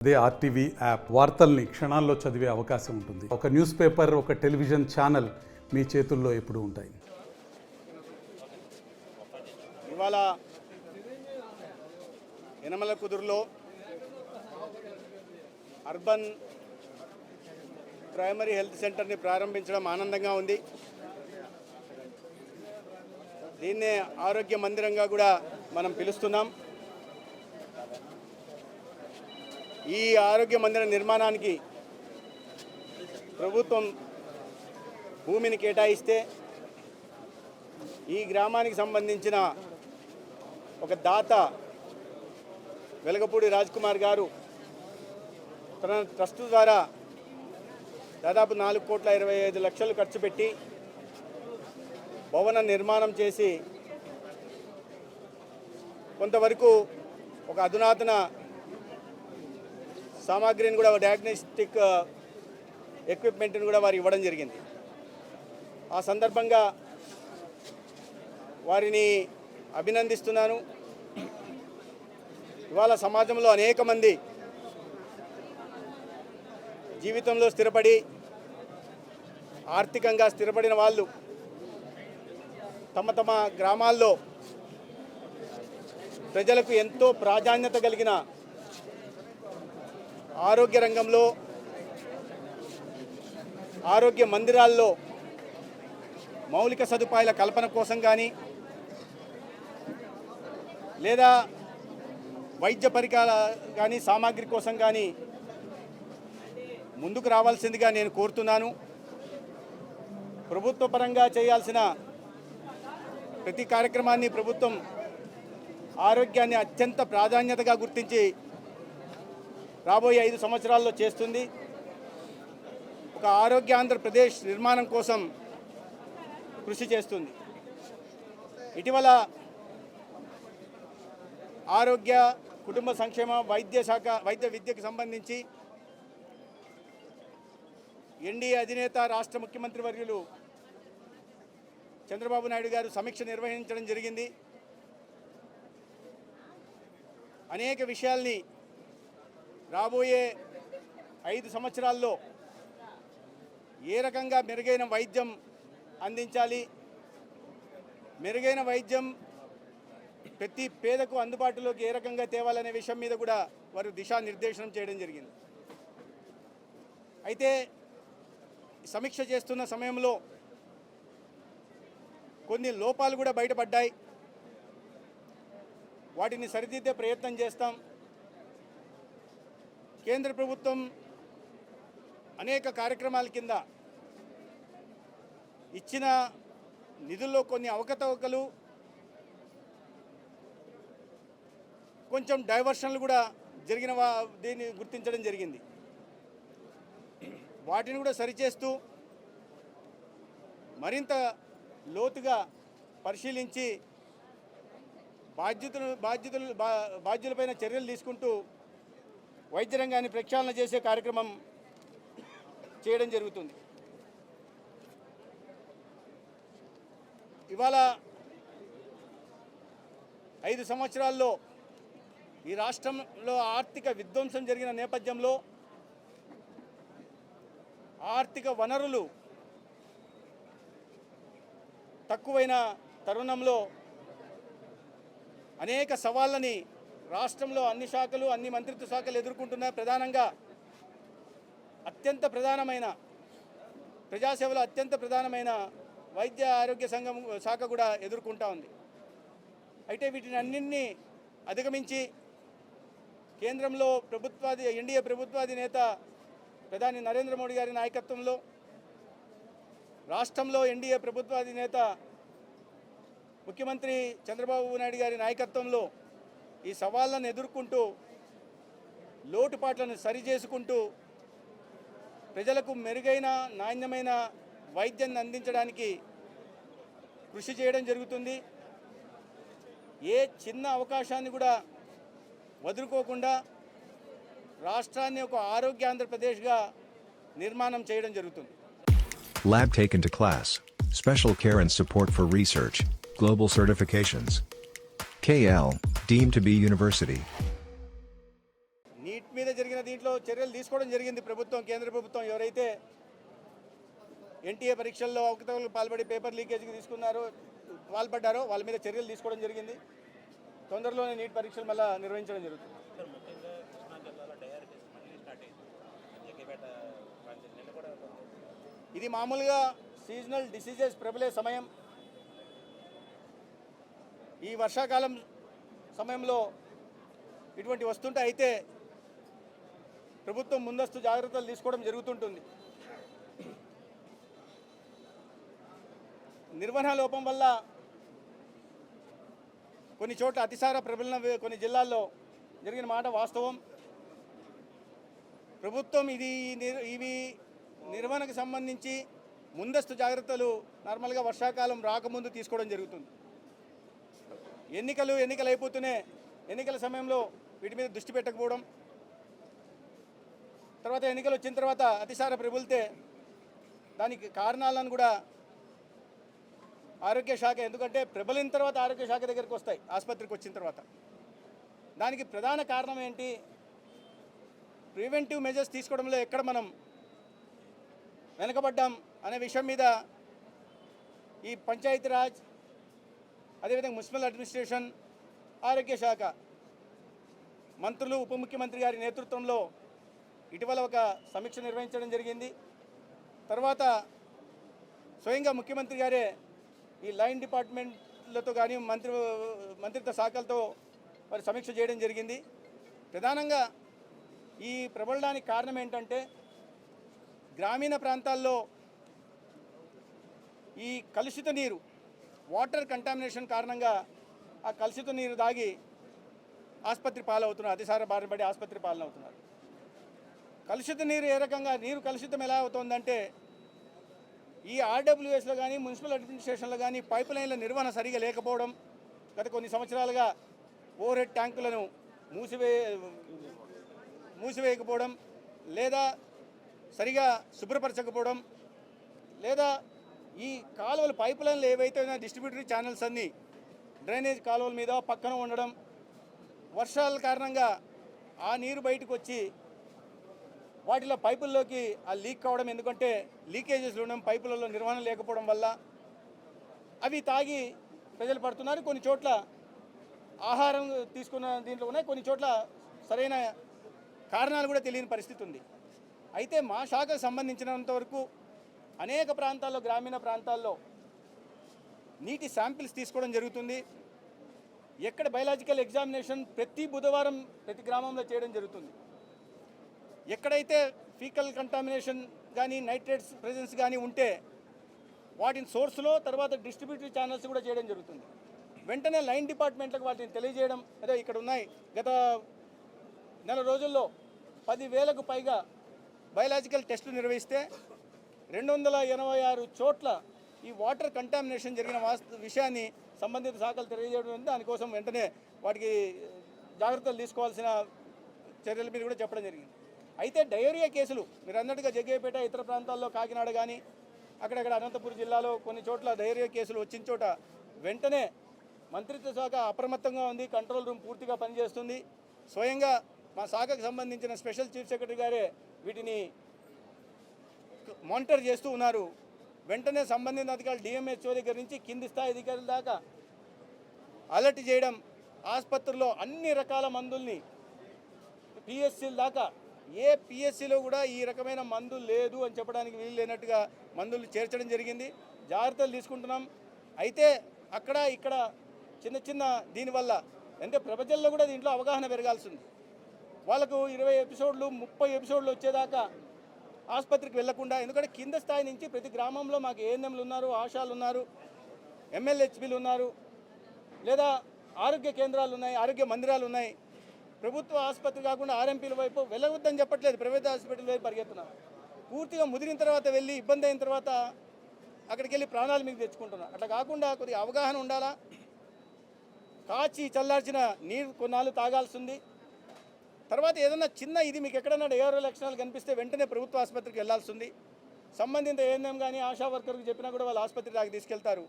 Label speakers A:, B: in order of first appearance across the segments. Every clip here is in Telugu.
A: అదే ఆర్టీవీ యాప్ వార్తల్ని క్షణాల్లో చదివే అవకాశం ఉంటుంది. ఒక న్యూస్ పేపర్, ఒక టెలివిజన్ ఛానల్ మీ చేతుల్లో ఎప్పుడూ ఉంటాయి.
B: ఇవాళ యనమల కుదురులో అర్బన్ ప్రైమరీ హెల్త్ సెంటర్ని ప్రారంభించడం ఆనందంగా ఉంది. దీన్నే ఆరోగ్య మందిరంగా కూడా మనం పిలుస్తున్నాం. ఈ ఆరోగ్య మందిర నిర్మాణానికి ప్రభుత్వం భూమిని కేటాయిస్తే ఈ గ్రామానికి సంబంధించిన ఒక దాత వెలగపూడి రాజ్ కుమార్ గారు తన ట్రస్ట్ ద్వారా దాదాపు 4,25,00,000 ఖర్చు పెట్టి భవన నిర్మాణం చేసి కొంతవరకు ఒక అధునాతన సామాగ్రిని కూడా డయాగ్నోస్టిక్ ఎక్విప్మెంట్ని కూడా వారు ఇవ్వడం జరిగింది. ఆ సందర్భంగా వారిని అభినందిస్తున్నాను. ఇవాళ సమాజంలో అనేక మంది జీవితంలో స్థిరపడి ఆర్థికంగా స్థిరపడిన వాళ్ళు తమ తమ గ్రామాల్లో ప్రజలకు ఎంతో ప్రాధాన్యత కలిగిన ఆరోగ్య రంగంలో ఆరోగ్య మందిరాల్లో మౌలిక సదుపాయాల కల్పన కోసం కానీ లేదా వైద్య పరికరాల కానీ సామాగ్రి కోసం కానీ ముందుకు రావాల్సిందిగా నేను కోరుతున్నాను. ప్రభుత్వ పరంగా చేయాల్సిన ప్రతి కార్యక్రమాన్ని ప్రభుత్వం ఆరోగ్యాన్ని అత్యంత ప్రాధాన్యతగా గుర్తించి రాబోయే 5 సంవత్సరాల్లో చేస్తుంది. ఒక ఆరోగ్య ఆంధ్రప్రదేశ్ నిర్మాణం కోసం కృషి చేస్తుంది. ఇటీవల ఆరోగ్య కుటుంబ సంక్షేమ వైద్య విద్యకు సంబంధించి ఎన్డీఏ అధినేత రాష్ట్ర ముఖ్యమంత్రి వర్యులు చంద్రబాబు నాయుడు గారు సమీక్ష నిర్వహించడం జరిగింది. అనేక విషయాల్ని రాబోయే 5 సంవత్సరాల్లో ఏ రకంగా మెరుగైన వైద్యం అందించాలి, మెరుగైన వైద్యం ప్రతి పేదకు అందుబాటులోకి ఏ రకంగా తేవాలనే విషయం మీద కూడా వారు దిశానిర్దేశనం చేయడం జరిగింది. అయితే సమీక్ష చేస్తున్న సమయంలో కొన్ని లోపాలు కూడా బయటపడ్డాయి. వాటిని సరిదిద్దే ప్రయత్నం చేస్తాం. కేంద్ర ప్రభుత్వం అనేక కార్యక్రమాల కింద ఇచ్చిన నిధుల్లో కొన్ని అవకతవకలు, కొంచెం డైవర్షన్లు కూడా జరిగిన దీన్ని గుర్తించడం జరిగింది. వాటిని కూడా సరిచేస్తూ మరింత లోతుగా పరిశీలించి బాధ్యులపైన చర్యలు తీసుకుంటూ వైద్య రంగాన్ని ప్రక్షాళన చేసే కార్యక్రమం చేయడం జరుగుతుంది. ఇవాళ 5 సంవత్సరాల్లో ఈ రాష్ట్రంలో ఆర్థిక విధ్వంసం జరిగిన నేపథ్యంలో ఆర్థిక వనరులు తక్కువైన తరుణంలో అనేక సవాళ్ళని రాష్ట్రంలో అన్ని శాఖలు, అన్ని మంత్రిత్వ శాఖలు ఎదుర్కొంటున్నాయి. ప్రధానంగా అత్యంత ప్రధానమైన ప్రజాసేవలో అత్యంత ప్రధానమైన వైద్య ఆరోగ్య శాఖ కూడా ఎదుర్కొంటా ఉంది. అయితే వీటిని అన్నింటినీ అధిగమించి కేంద్రంలో ఎన్డీఏ ప్రభుత్వాధినేత ప్రధాని నరేంద్ర మోడీ గారి నాయకత్వంలో, రాష్ట్రంలో ఎన్డీఏ ప్రభుత్వాధినేత ముఖ్యమంత్రి చంద్రబాబు నాయుడు గారి నాయకత్వంలో ఈ సవాళ్ళను ఎదుర్కొంటూ లోటుపాట్లను సరిచేసుకుంటూ ప్రజలకు మెరుగైన నాణ్యమైన వైద్యాన్ని అందించడానికి కృషి చేయడం జరుగుతుంది. ఏ చిన్న అవకాశాన్ని కూడా వదులుకోకుండా రాష్ట్రాన్ని ఒక ఆరోగ్య ఆంధ్రప్రదేశ్గా నిర్మాణం చేయడం జరుగుతుంది.
C: Lab taken to class, special care and support for research, global certifications. KL, deemed to be university.
B: NEET మీద జరిగిన దీంట్లో చర్యలు తీసుకోవడం జరిగింది ప్రభుత్వం, కేంద్ర ప్రభుత్వం. ఎవరైతే ఎన్టీఏ పరీక్షల్లో అవకతవకలకు పాల్పడి పేపర్ లీకేజీకి పాల్పడ్డారో వాళ్ళ మీద చర్యలు తీసుకోవడం జరిగింది. తొందరలోనే నీట్ పరీక్షలు మళ్ళీ నిర్వహించడం జరుగుతుంది.
D: ముఖ్యంగా కృష్ణా జిల్లాలో డయర్ కేసు మళ్ళీ స్టార్ట్ అయింది. జగ్గేపేట ప్రాంతం నిన్న కూడా
B: ఇది మామూలుగా సీజనల్ డిసీజెస్ ప్రబలే సమయం. ఈ వర్షాకాలం సమయంలో ఇటువంటి వస్తుంటే అయితే ప్రభుత్వం ముందస్తు జాగ్రత్తలు తీసుకోవడం జరుగుతుంటుంది. నిర్వహణ లోపం వల్ల కొన్ని చోట్ల అతిసార ప్రబలిన కొన్ని జిల్లాల్లో జరిగిన మాట వాస్తవం. ప్రభుత్వం ఇవి నిర్వహణకు సంబంధించి ముందస్తు జాగ్రత్తలు నార్మల్గా వర్షాకాలం రాకముందు తీసుకోవడం జరుగుతుంది. ఎన్నికలు అయిపోతూనే ఎన్నికల సమయంలో వీటి మీద దృష్టి పెట్టకపోవడం, తర్వాత ఎన్నికలు వచ్చిన తర్వాత అతిసార ప్రబలితే దానికి కారణాలను కూడా ఆరోగ్య శాఖ, ఎందుకంటే ప్రబలిన తర్వాత ఆరోగ్య శాఖ దగ్గరికి వస్తాయి ఆసుపత్రికి వచ్చిన తర్వాత. దానికి ప్రధాన కారణం ఏంటి, ప్రివెంటివ్ మెజర్స్ తీసుకోవడంలో ఎక్కడ మనం వెనకబడ్డాం అనే విషయం మీద ఈ పంచాయతీరాజ్, అదేవిధంగా మున్సిపల్ అడ్మినిస్ట్రేషన్, ఆరోగ్య శాఖ మంత్రులు, ఉప ముఖ్యమంత్రి గారి నేతృత్వంలో ఇటీవల ఒక సమీక్ష నిర్వహించడం జరిగింది. తర్వాత స్వయంగా ముఖ్యమంత్రి గారే ఈ లైన్ డిపార్ట్మెంట్లతో కానీ మంత్రిత్వ శాఖలతో మరి సమీక్ష చేయడం జరిగింది. ప్రధానంగా ఈ ప్రబలడానికి కారణం ఏంటంటే గ్రామీణ ప్రాంతాల్లో ఈ కలుషిత నీరు, వాటర్ కంటామినేషన్ కారణంగా ఆ కలుషిత నీరు దాగి ఆసుపత్రి పాలవుతున్నారు, అతిసార బారిన పడి ఆసుపత్రి పాలనవుతున్నారు. కలుషిత నీరు ఏ రకంగా, నీరు కలుషితం ఎలా అవుతుందంటే ఈ ఆర్డబ్ల్యూఎస్లో కానీ మున్సిపల్ అడ్మినిస్ట్రేషన్లో కానీ పైప్ లైన్ల నిర్వహణ సరిగా లేకపోవడం, గత కొన్ని సంవత్సరాలుగా ఓవర్ హెడ్ ట్యాంకులను మూసివేయకపోవడం, లేదా సరిగా శుభ్రపరచకపోవడం, లేదా ఈ కాలువలు పైప్ లైన్లు ఏవైతే డిస్ట్రిబ్యూటరీ ఛానల్స్ అన్నీ డ్రైనేజ్ కాలువల మీద పక్కన ఉండడం, వర్షాల కారణంగా ఆ నీరు బయటకు వచ్చి వాటిలో పైపుల్లోకి ఆ లీక్ కావడం, ఎందుకంటే లీకేజెస్లు ఉండడం, పైపులలో నిర్వహణ లేకపోవడం వల్ల అవి తాగి ప్రజలు పడుతున్నారు. కొన్ని చోట్ల ఆహారం తీసుకున్న దీంట్లో ఉన్నాయి, కొన్ని చోట్ల సరైన కారణాలు కూడా తెలియని పరిస్థితి ఉంది. అయితే మా శాఖకు సంబంధించినంతవరకు అనేక ప్రాంతాల్లో, గ్రామీణ ప్రాంతాల్లో నీటి శాంపిల్స్ తీసుకోవడం జరుగుతుంది. ఎక్కడ బయలాజికల్ ఎగ్జామినేషన్ ప్రతి బుధవారం ప్రతి గ్రామంలో చేయడం జరుగుతుంది. ఎక్కడైతే ఫీకల్ కంటామినేషన్ కానీ నైట్రేట్స్ ప్రెజెన్స్ కానీ ఉంటే వాటిని సోర్స్లో, తర్వాత డిస్ట్రిబ్యూటరీ ఛానల్స్ కూడా చేయడం జరుగుతుంది. వెంటనే లైన్ డిపార్ట్మెంట్లకు వాటిని తెలియజేయడం. అదే ఇక్కడ ఉన్నాయి, గత నెల రోజుల్లో 10,000కు పైగా బయలాజికల్ టెస్టులు నిర్వహిస్తే 286 చోట్ల ఈ వాటర్ కంటామినేషన్ జరిగిన విషయాన్ని సంబంధిత శాఖలు తెలియజేయడం, దానికోసం వెంటనే వాటికి జాగ్రత్తలు తీసుకోవాల్సిన చర్యల మీద కూడా చెప్పడం జరిగింది. అయితే డయేరియా కేసులు మీరు అన్నట్టుగా జగ్గేపేట, ఇతర ప్రాంతాల్లో కాకినాడ కానీ అక్కడక్కడ అనంతపురం జిల్లాలో కొన్ని చోట్ల డయేరియా కేసులు వచ్చిన చోట వెంటనే మంత్రిత్వ శాఖ అప్రమత్తంగా ఉంది, కంట్రోల్ రూమ్ పూర్తిగా పనిచేస్తుంది. స్వయంగా మా శాఖకు సంబంధించిన స్పెషల్ చీఫ్ సెక్రటరీ గారే వీటిని మానిటర్ చేస్తూ ఉన్నారు. వెంటనే సంబంధిత అధికారులు డిఎంహెచ్ఓ దగ్గర నుంచి కింది స్థాయి అధికారుల దాకా అలర్ట్ చేయడం, ఆసుపత్రుల్లో అన్ని రకాల మందుల్ని పిఎస్సీల దాకా, ఏ పిఎస్సీలో కూడా ఈ రకమైన మందు లేదు అని చెప్పడానికి వీలు లేనట్టుగా మందులు చేర్చడం జరిగింది. జాగ్రత్తలు తీసుకుంటున్నాం. అయితే అక్కడ ఇక్కడ చిన్న దీనివల్ల అంటే ప్రజల్లో కూడా దీంట్లో అవగాహన పెరగాల్సి ఉంది. వాళ్ళకు 20 ఎపిసోడ్లు 30 ఎపిసోడ్లు వచ్చేదాకా ఆసుపత్రికి వెళ్లకుండా, ఎందుకంటే కింద స్థాయి నుంచి ప్రతి గ్రామంలో మాకు ఏఎన్ఎంలు ఉన్నారు, ఆశాలు ఉన్నారు, ఎంఎల్హెచ్బీలు ఉన్నారు, లేదా ఆరోగ్య కేంద్రాలు ఉన్నాయి, ఆరోగ్య మందిరాలు ఉన్నాయి. ప్రభుత్వ ఆసుపత్రి కాకుండా ఆర్ఎంపీల వైపు వెళ్ళవద్దని చెప్పట్లేదు, ప్రైవేట్ హాస్పిటల్ వైపు పరిగెత్తున్నారు. పూర్తిగా ముదిరిన తర్వాత వెళ్ళి ఇబ్బంది అయిన తర్వాత అక్కడికి వెళ్ళి ప్రాణాలు మీకు తెచ్చుకుంటున్నారు. అట్లా కాకుండా కొద్దిగా అవగాహన ఉండాలా. కాచి చల్లార్చిన నీరు కొన్నాళ్ళు తాగాల్సింది. తర్వాత ఏదైనా చిన్న ఇది మీకు ఎక్కడైనా డయేరియా లక్షణాలు కనిపిస్తే వెంటనే ప్రభుత్వ ఆసుపత్రికి వెళ్లాల్సింది. సంబంధిత ఏఎన్ఎం కానీ ఆశా వర్కర్కి చెప్పినా కూడా వాళ్ళు ఆసుపత్రి దాకా తీసుకెళ్తారు.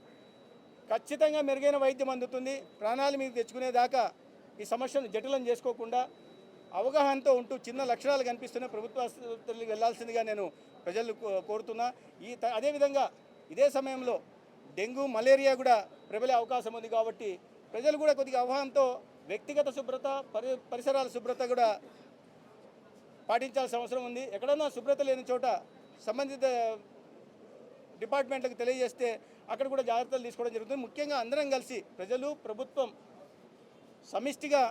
B: ఖచ్చితంగా మెరుగైన వైద్యం అందుతుంది. ప్రాణాలు మీకు తెచ్చుకునేదాకా ఈ సమస్యను జటిలం చేసుకోకుండా అవగాహనతో ఉంటూ చిన్న లక్షణాలు కనిపిస్తున్న ప్రభుత్వ ఆసుపత్రులకు వెళ్లాల్సిందిగా నేను ప్రజలు కోరుతున్నా. అదేవిధంగా ఇదే సమయంలో డెంగ్యూ మలేరియా కూడా ప్రబలే అవకాశం ఉంది కాబట్టి ప్రజలు కూడా కొద్దిగా అవగాహనతో వ్యక్తిగత శుభ్రత పరిసరాల శుభ్రత కూడా పాటించాల్సిన అవసరం ఉంది. ఎక్కడన్నా శుభ్రత లేని చోట సంబంధిత డిపార్ట్మెంట్లకు తెలియజేస్తే అక్కడ కూడా జాగ్రత్తలు తీసుకోవడం జరుగుతుంది. ముఖ్యంగా అందరం కలిసి ప్రజలు ప్రభుత్వం సమిష్టిగా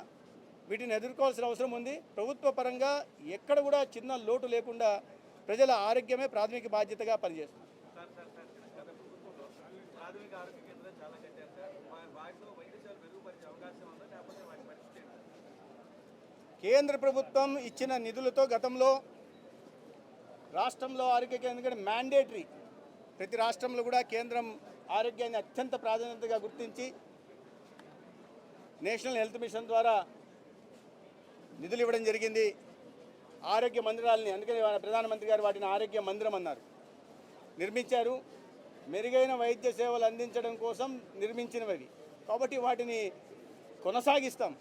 B: వీటిని ఎదుర్కోవాల్సిన అవసరం ఉంది. ప్రభుత్వ పరంగా ఎక్కడ కూడా చిన్న లోటు లేకుండా ప్రజల ఆరోగ్యమే ప్రాథమిక బాధ్యతగా పనిచేస్తుంది. కేంద్ర ప్రభుత్వం ఇచ్చిన నిధులతో గతంలో రాష్ట్రంలో ఆరోగ్య కేంద్రం మ్యాండేటరీ, ప్రతి రాష్ట్రంలో కూడా కేంద్రం ఆరోగ్యాన్ని అత్యంత ప్రాధాన్యతగా గుర్తించి నేషనల్ హెల్త్ మిషన్ ద్వారా నిధులు ఇవ్వడం జరిగింది. ఆరోగ్య మందిరాలని, అందుకని ప్రధానమంత్రి గారు వాటిని ఆరోగ్య మందిరం అన్నారు, నిర్మించారు. మెరుగైన వైద్య సేవలు అందించడం కోసం నిర్మించినవి కాబట్టి వాటిని కొనసాగిస్తాం,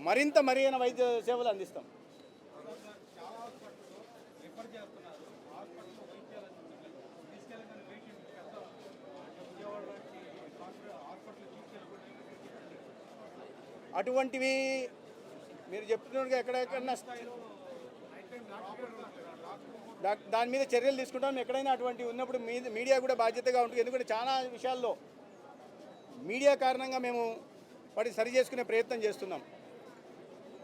B: మరింత మెరుగైన వైద్య సేవలు అందిస్తాం. అటువంటివి మీరు చెప్తున్నట్టుగా ఎక్కడెక్కడన్నా దాని మీద చర్యలు తీసుకుంటాం. ఎక్కడైనా అటువంటి ఉన్నప్పుడు మీడియా కూడా బాధ్యతగా ఉంటుంది. ఎందుకంటే చాలా విషయాల్లో మీడియా కారణంగా మేము వాటిని సరి చేసుకునే ప్రయత్నం చేస్తున్నాం.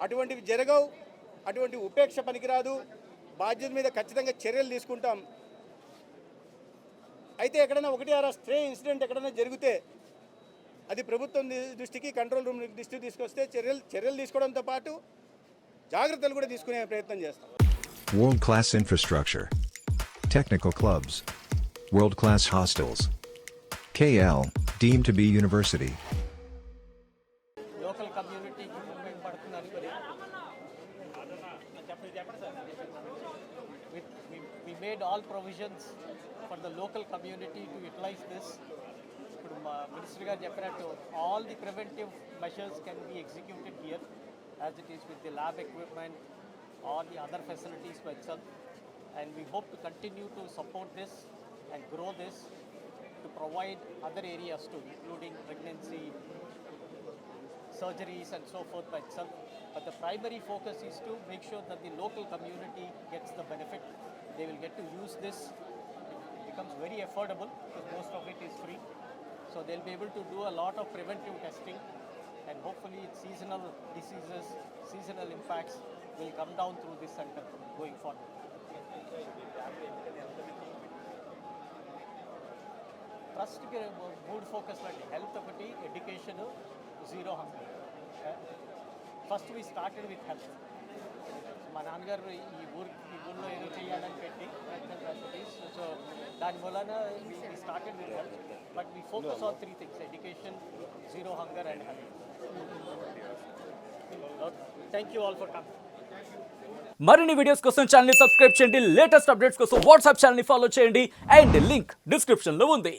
B: అటువంటివి జరగవు, అటువంటి ఉపేక్ష పనికిరాదు. బాధ్యత మీద ఖచ్చితంగా చర్యలు తీసుకుంటాం. అయితే ఎక్కడైనా 1-6 స్ట్రే ఇన్సిడెంట్ ఎక్కడైనా జరిగితే అది ప్రభుత్వం దృష్టికి, కంట్రోల్ రూమ్ దృష్టికి తీసుకొస్తే చర్యలు తీసుకోవడంతో పాటు జాగ్రత్తలు కూడా తీసుకునే ప్రయత్నం చేస్తాం.
C: World-class infrastructure. Technical clubs. World-class hostels. KL, deemed to be university.
E: Local community movement పడుతుందని we made all provisions for the local community to utilize this. ఇప్పుడు మా మినిస్టర్ గారు చెప్పినట్టు all the preventive measures can be executed here as it is with the lab equipment or the other facilities by itself, and we hope to continue to support this and grow this to provide other areas too, including pregnancy, surgeries and so forth by itself. But the primary focus is to make sure that the local community gets the benefit. They will get to use this. It becomes very affordable because most of it is free. So they'll be able to do a lot of preventive testing, and hopefully seasonal diseases, seasonal impacts will come down through this center going forward. Trust ki mood focus like health ఒకటి, education, zero hunger. First we started with health. మా నాన్నగారు ఈ ఊళ్ళో ఏదో చేయాలని పెట్టి సో దాని వలన we started with health, but we focus on 3 things: education, zero hunger and health. Thank you all for coming.
F: మరిన్ని వీడియోస్ కోసం ఛానల్ ని సబ్స్క్రైబ్ చేయండి. లేటెస్ట్ అప్డేట్స్ కోసం వాట్సాప్ ఛానల్ ని ఫాలో చేయండి. అండ్ లింక్ డిస్క్రిప్షన్ లో ఉంది.